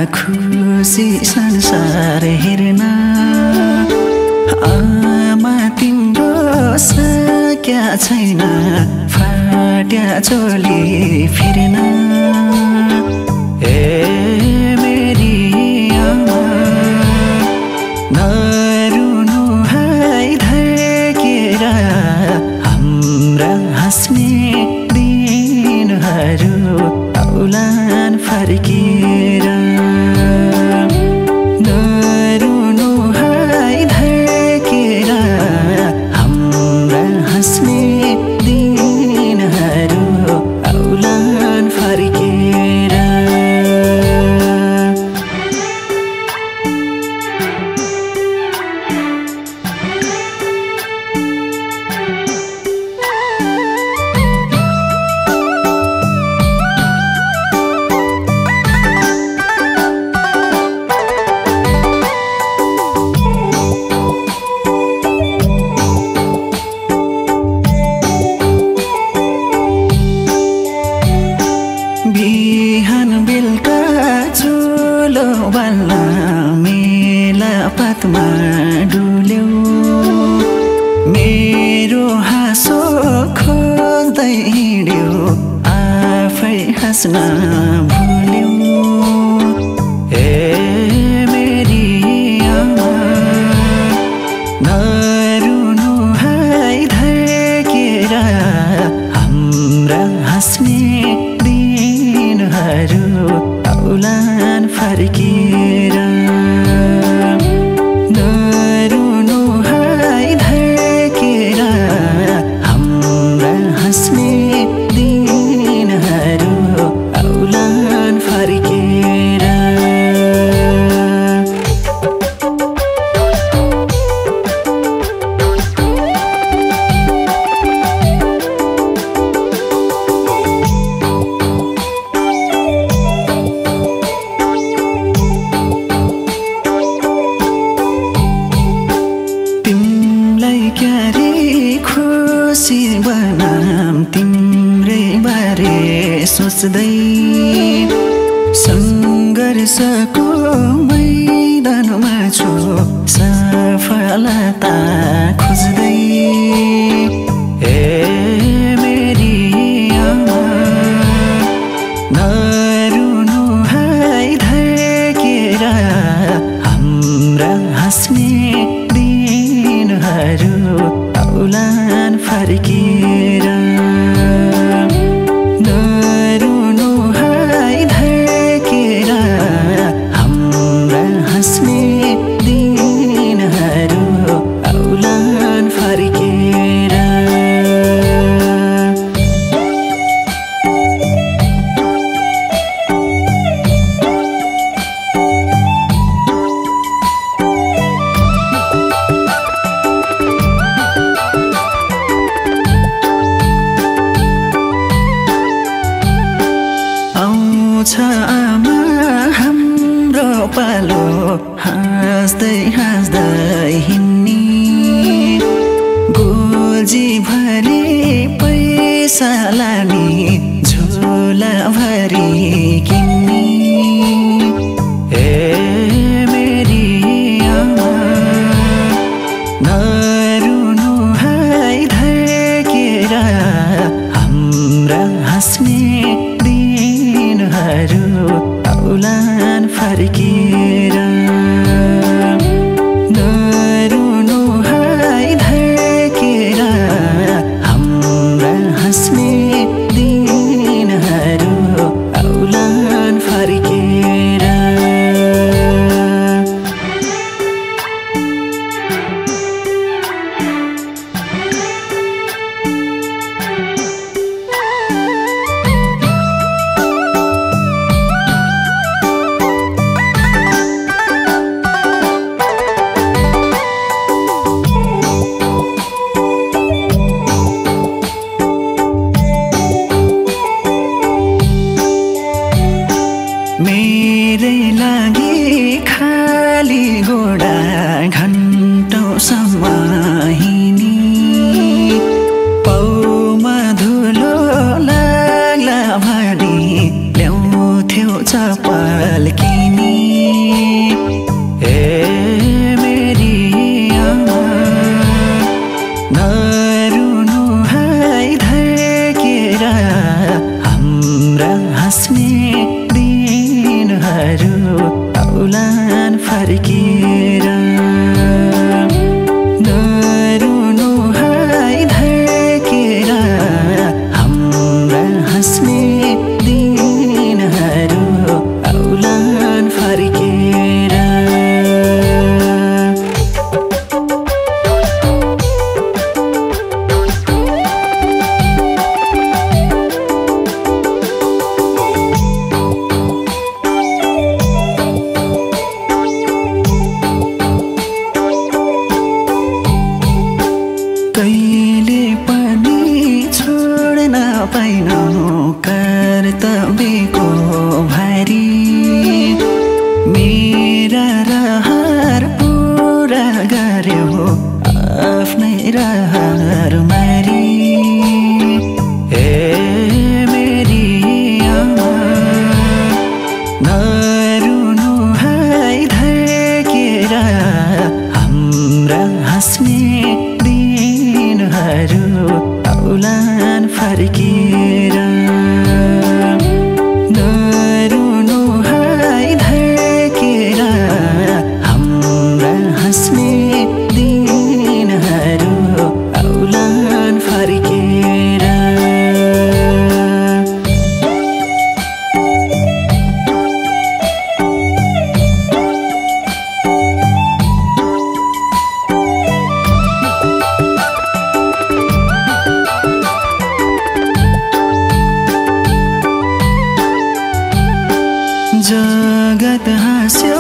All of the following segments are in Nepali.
खुसी संसार हेर्न आमा तिम्रो सक्या छैन फाट्या चोली फिर्न मेरी आमा नरुनु है धकेर हाम्रा हाँस्ने दिनहरू औलान फर्केर नरुनु है धकेर हाम्रा हाँस्ने दिनहरू औलान फर्केर बिहान बेलुका चुलो बाल्न मेला पातमा डुल्यौ मेरो हाँसो खोज्दै हिँड्यो आफै हाँस्न भुल्यौ मेरी आमा नरुनु है धकेर हाम्रा हाँस्ने औलान फर्केर नरुनु है धकेर हाम्रा हाँस्ने दिनहरू औलान फर्केर खुसी बनाम तिम्रै बारे सोच्दै सङ्घर्षको मैदानमा छु सफलता खोज्दै मेरी आमा नरुनु है धकेर हाम्रा हाँस्ने दिनहरू औलान फर्केर नरुनु है धकेर हाम्रा हाँस्ने दिनहरू औलान फर्केर आमा हाम्रो पालो हाँस्दै हाँस्दै हिँड्ने गोजी भरी पैसा लाने झोला भरी किन्ने मेरी आमा नरुनु है धकेर हाम्रा हाँस्ने दिनहरू आउलान् फर्केर नरुनु है धर्केर हाम्रा हाँस्ने दिनहरू आउलान् फर्केर मेरै लागि खाली गोडा घन्टौँसम्म हिँडी पाउमा धुलो लाग्ला भनी ल्याउँथ्यौ चप्पल किनी ए मेरी आमा नरुनु है धर्केर हाम्रा हाँस्ने आउलान् फर्केर नरुनु है धर्केर हाम्रा हाँस्ने दिनहरू आउलान् फर्केर कहिले पनि छोड्न पाइनौ कर्तव्यको भारी मेरा रहर पुरा गर्यौ आफ्नै रहर मारी ए मेरी आमा नरुनु है धर्केर हाम्रा हाँस्ने आउलान् फर्केर नरुनु है धर्केर हाम्रा हाँस्ने दिनहरू आउलान् फर्केर जगत हाँस्यो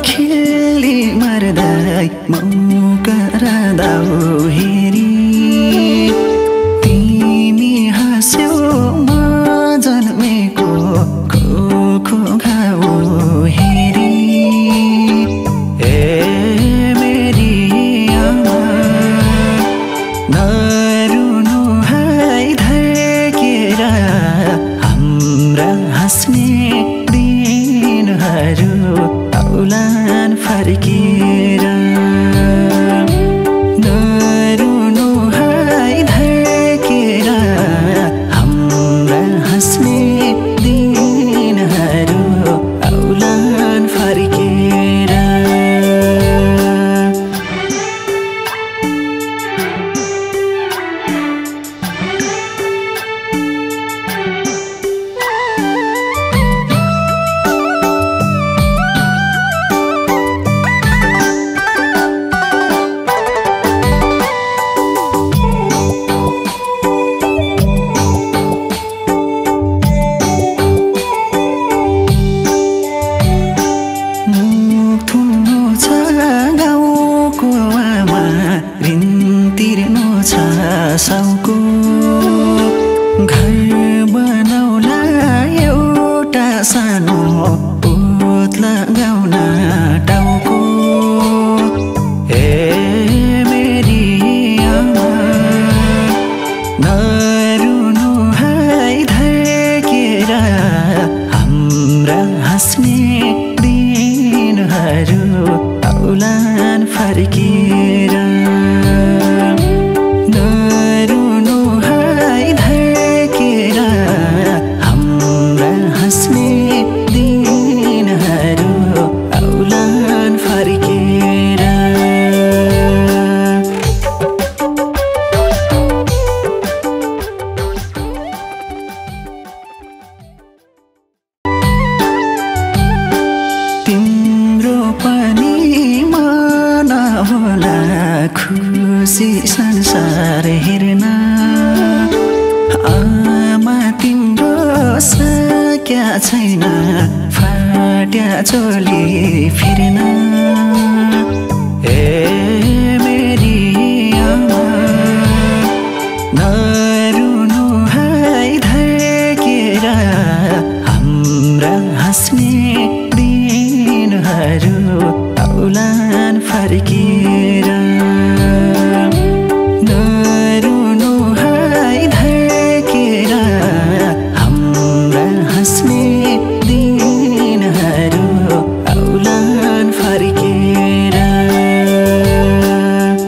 खेली मर्दै मौका रादाउ हेरी तिमी हाँस्यो म जन्मेको खोखो घाउ हेरी ए मेरी आमा नरुनु है धर्केर हाम्रा हाँस्ने आउलान् फर्केर नरुनु है धर्केर हाम्रा हाँस्ने दिनहरू आउलान् फर्केर साउको घर बनाउला एउटा सानो पोत लगाउन टाउको ए मेरी आमा नरुनु है धर्केर हाम्रा हाँस्ने दिनहरू आउलान् फर्केर नरुनु खुसी संसार हेर्न आमा तिम्रो सक्या छैन फाट्या चोली फिर्न ए